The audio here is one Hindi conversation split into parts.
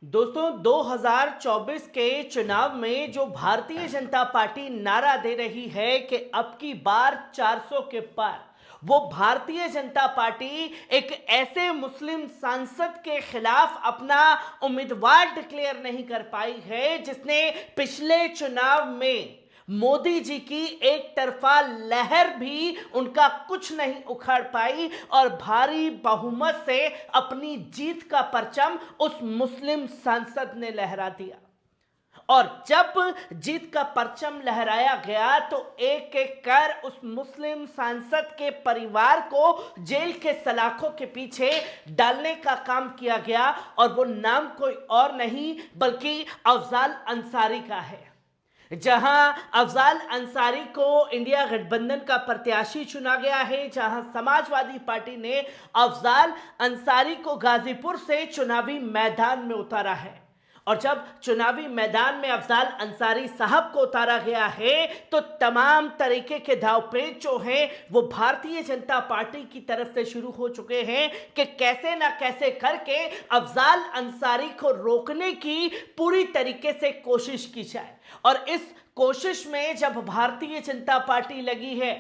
दोस्तों 2024 के चुनाव में जो भारतीय जनता पार्टी नारा दे रही है कि अब की बार 400 के पार, वो भारतीय जनता पार्टी एक ऐसे मुस्लिम सांसद के खिलाफ अपना उम्मीदवार डिक्लेयर नहीं कर पाई है जिसने पिछले चुनाव में मोदी जी की एक तरफा लहर भी उनका कुछ नहीं उखाड़ पाई और भारी बहुमत से अपनी जीत का परचम उस मुस्लिम सांसद ने लहरा दिया। और जब जीत का परचम लहराया गया तो एक एक कर उस मुस्लिम सांसद के परिवार को जेल के सलाखों के पीछे डालने का काम किया गया और वो नाम कोई और नहीं बल्कि अफजाल अंसारी का है। जहां अफजाल अंसारी को इंडिया गठबंधन का प्रत्याशी चुना गया है, जहां समाजवादी पार्टी ने अफजाल अंसारी को गाजीपुर से चुनावी मैदान में उतारा है। और जब चुनावी मैदान में अफजाल अंसारी साहब को उतारा गया है तो तमाम तरीके के दांवपेच जो हैं वो भारतीय जनता पार्टी की तरफ से शुरू हो चुके हैं कि कैसे ना कैसे करके अफजाल अंसारी को रोकने की पूरी तरीके से कोशिश की जाए। और इस कोशिश में जब भारतीय जनता पार्टी लगी है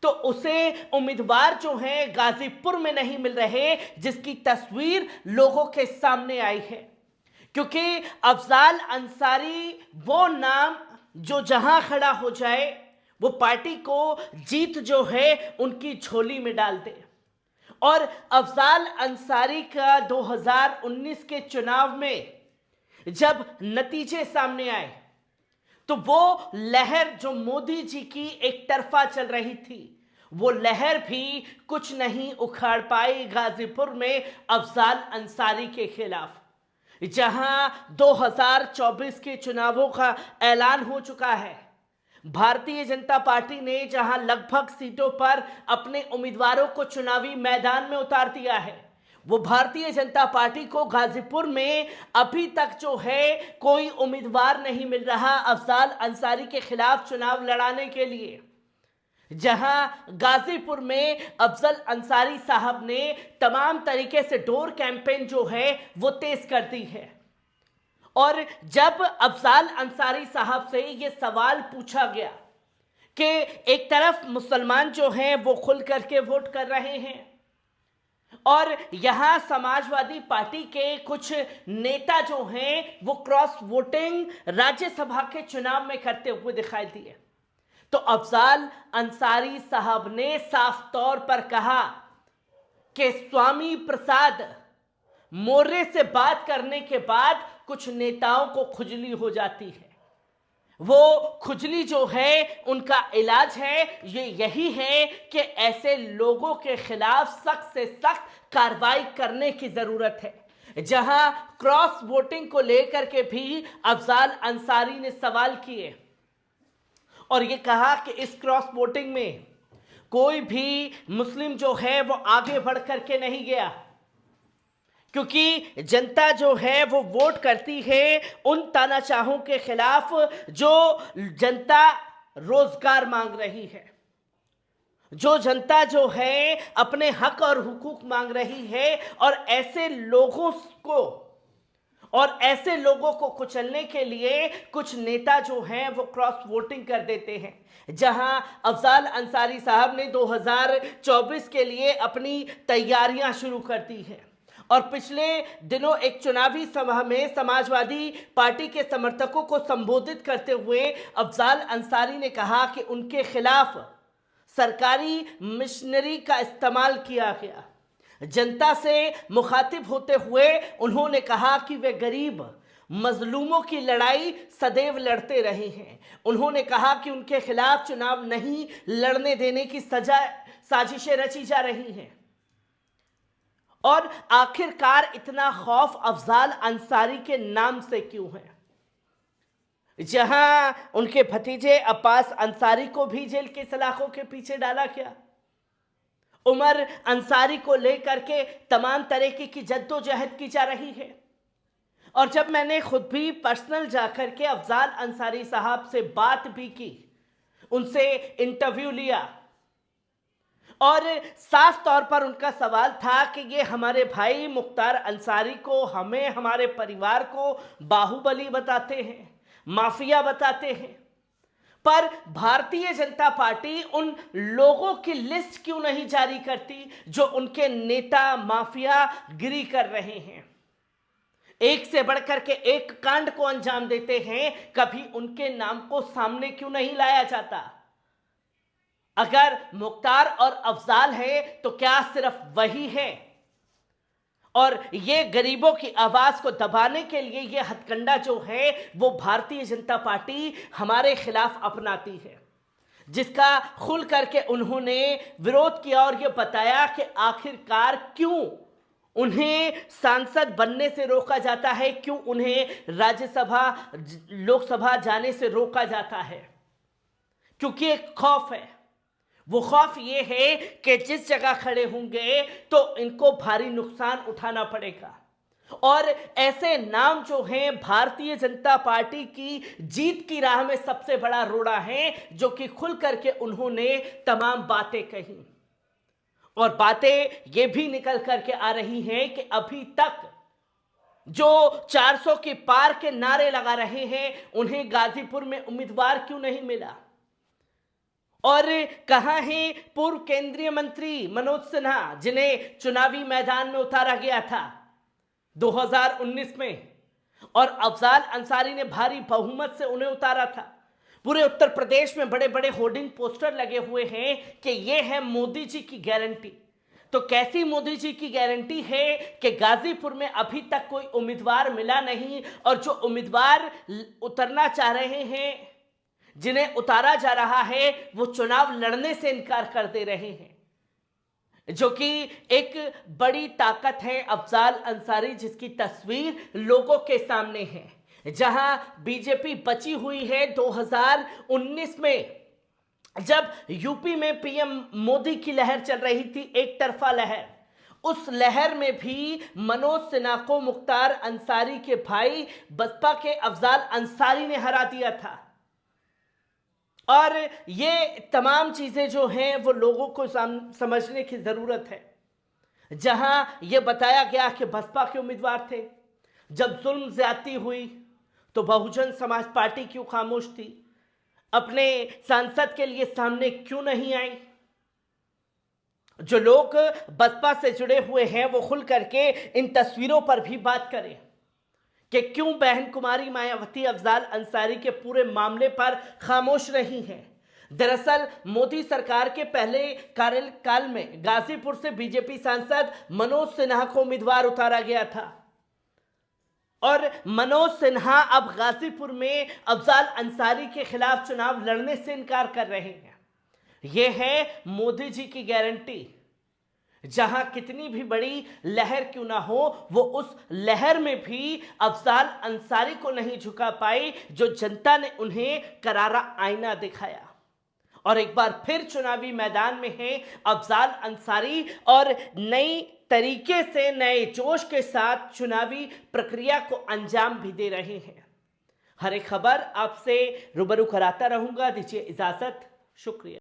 तो उसे उम्मीदवार जो हैं गाजीपुर में नहीं मिल रहे, जिसकी तस्वीर लोगों के सामने आई है। क्योंकि अफजाल अंसारी वो नाम जो जहां खड़ा हो जाए वो पार्टी को जीत जो है उनकी झोली में डाल दे। और अफजाल अंसारी का 2019 के चुनाव में जब नतीजे सामने आए तो वो लहर जो मोदी जी की एक तरफा चल रही थी, वो लहर भी कुछ नहीं उखाड़ पाई गाजीपुर में अफजाल अंसारी के खिलाफ। जहां 2024 के चुनावों का ऐलान हो चुका है, भारतीय जनता पार्टी ने जहां लगभग सीटों पर अपने उम्मीदवारों को चुनावी मैदान में उतार दिया है, वो भारतीय जनता पार्टी को गाजीपुर में अभी तक जो है कोई उम्मीदवार नहीं मिल रहा अफजाल अंसारी के खिलाफ चुनाव लड़ाने के लिए। जहां गाजीपुर में अफजल अंसारी साहब ने तमाम तरीके से डोर कैंपेन जो है वो तेज कर दी है। और जब अफजाल अंसारी साहब से ये सवाल पूछा गया कि एक तरफ मुसलमान जो हैं वो खुल करके वोट कर रहे हैं और यहां समाजवादी पार्टी के कुछ नेता जो हैं वो क्रॉस वोटिंग राज्यसभा के चुनाव में करते हुए दिखाई दिए, तो अफजाल अंसारी साहब ने साफ तौर पर कहा कि स्वामी प्रसाद मौर्य से बात करने के बाद कुछ नेताओं को खुजली हो जाती है। वो खुजली जो है उनका इलाज है ये यही है कि ऐसे लोगों के खिलाफ सख्त से सख्त कार्रवाई करने की जरूरत है। जहां क्रॉस वोटिंग को लेकर के भी अफजाल अंसारी ने सवाल किए और ये कहा कि इस क्रॉस वोटिंग में कोई भी मुस्लिम जो है वो आगे बढ़ करके नहीं गया, क्योंकि जनता जो है वो वोट करती है उन तानाशाहों के खिलाफ जो जनता रोजगार मांग रही है, जो जनता जो है अपने हक और हुकूक मांग रही है। और ऐसे लोगों को कुचलने के लिए कुछ नेता जो हैं वो क्रॉस वोटिंग कर देते हैं। जहां अफजाल अंसारी साहब ने 2024 के लिए अपनी तैयारियां शुरू कर दी हैं और पिछले दिनों एक चुनावी सभा में समाजवादी पार्टी के समर्थकों को संबोधित करते हुए अफजाल अंसारी ने कहा कि उनके खिलाफ सरकारी मिशनरी का इस्तेमाल किया गया। जनता से मुखातिब होते हुए उन्होंने कहा कि वे गरीब मजलूमों की लड़ाई सदैव लड़ते रहे हैं। उन्होंने कहा कि उनके खिलाफ चुनाव नहीं लड़ने देने की साजिशें रची जा रही हैं। और आखिरकार इतना खौफ अफजाल अंसारी के नाम से क्यों है? जहां उनके भतीजे अब्बास अंसारी को भी जेल के सलाखों के पीछे डाला गया, उमर अंसारी को लेकर के तमाम तरीके की जद्दोजहद की जा रही है। और जब मैंने खुद भी पर्सनल जाकर के अफजाल अंसारी साहब से बात भी की, उनसे इंटरव्यू लिया और साफ तौर पर उनका सवाल था कि ये हमारे भाई मुख्तार अंसारी को, हमें, हमारे परिवार को बाहुबली बताते हैं, माफिया बताते हैं। पर भारतीय जनता पार्टी उन लोगों की लिस्ट क्यों नहीं जारी करती जो उनके नेता माफिया गिरी कर रहे हैं, एक से बढ़कर के एक कांड को अंजाम देते हैं? कभी उनके नाम को सामने क्यों नहीं लाया जाता? अगर मुख्तार और अफजाल है तो क्या सिर्फ वही है? और ये गरीबों की आवाज को दबाने के लिए ये हथकंडा जो है वो भारतीय जनता पार्टी हमारे खिलाफ अपनाती है, जिसका खुल करके उन्होंने विरोध किया और ये बताया कि आखिरकार क्यों उन्हें सांसद बनने से रोका जाता है, क्यों उन्हें राज्यसभा, लोकसभा जाने से रोका जाता है। क्योंकि एक खौफ है। वो खौफ ये है कि जिस जगह खड़े होंगे तो इनको भारी नुकसान उठाना पड़ेगा। और ऐसे नाम जो हैं भारतीय जनता पार्टी की जीत की राह में सबसे बड़ा रोड़ा है, जो कि खुल करके उन्होंने तमाम बातें कही। और बातें ये भी निकल करके आ रही हैं कि अभी तक जो 400 के पार के नारे लगा रहे हैं उन्हें गाजीपुर में उम्मीदवार क्यों नहीं मिला। और कहां है पूर्व केंद्रीय मंत्री मनोज सिन्हा, जिन्हें चुनावी मैदान में उतारा गया था 2019 में, और अफजाल अंसारी ने भारी बहुमत से उन्हें उतारा था। पूरे उत्तर प्रदेश में बड़े बड़े होर्डिंग पोस्टर लगे हुए हैं कि यह है मोदी जी की गारंटी। तो कैसी मोदी जी की गारंटी है कि गाजीपुर में अभी तक कोई उम्मीदवार मिला नहीं, और जो उम्मीदवार उतरना चाह रहे हैं, जिन्हें उतारा जा रहा है, वो चुनाव लड़ने से इनकार कर दे रहे हैं, जो कि एक बड़ी ताकत है अफजाल अंसारी, जिसकी तस्वीर लोगों के सामने है। जहां बीजेपी बची हुई है 2019 में, जब यूपी में पीएम मोदी की लहर चल रही थी, एक तरफा लहर, उस लहर में भी मनोज सिन्हा को मुख्तार अंसारी के भाई बसपा के अफजाल अंसारी ने हरा दिया था। और ये तमाम चीजें जो हैं वो लोगों को समझने की जरूरत है। जहां ये बताया गया कि बसपा के उम्मीदवार थे, जब जुल्म ज्यादती हुई तो बहुजन समाज पार्टी क्यों खामोश थी, अपने सांसद के लिए सामने क्यों नहीं आई। जो लोग बसपा से जुड़े हुए हैं वो खुल करके इन तस्वीरों पर भी बात करें कि क्यों बहन कुमारी मायावती अफजाल अंसारी के पूरे मामले पर खामोश रही हैं। दरअसल मोदी सरकार के पहले कार्यकाल में गाजीपुर से बीजेपी सांसद मनोज सिन्हा को उम्मीदवार उतारा गया था, और मनोज सिन्हा अब गाजीपुर में अफजाल अंसारी के खिलाफ चुनाव लड़ने से इनकार कर रहे हैं। यह है मोदी जी की गारंटी। जहां कितनी भी बड़ी लहर क्यों ना हो, वो उस लहर में भी अफजाल अंसारी को नहीं झुका पाई, जो जनता ने उन्हें करारा आईना दिखाया। और एक बार फिर चुनावी मैदान में है अफजाल अंसारी, और नई तरीके से, नए जोश के साथ चुनावी प्रक्रिया को अंजाम भी दे रहे हैं। हर एक खबर आपसे रूबरू कराता रहूंगा। दीजिए इजाजत, शुक्रिया।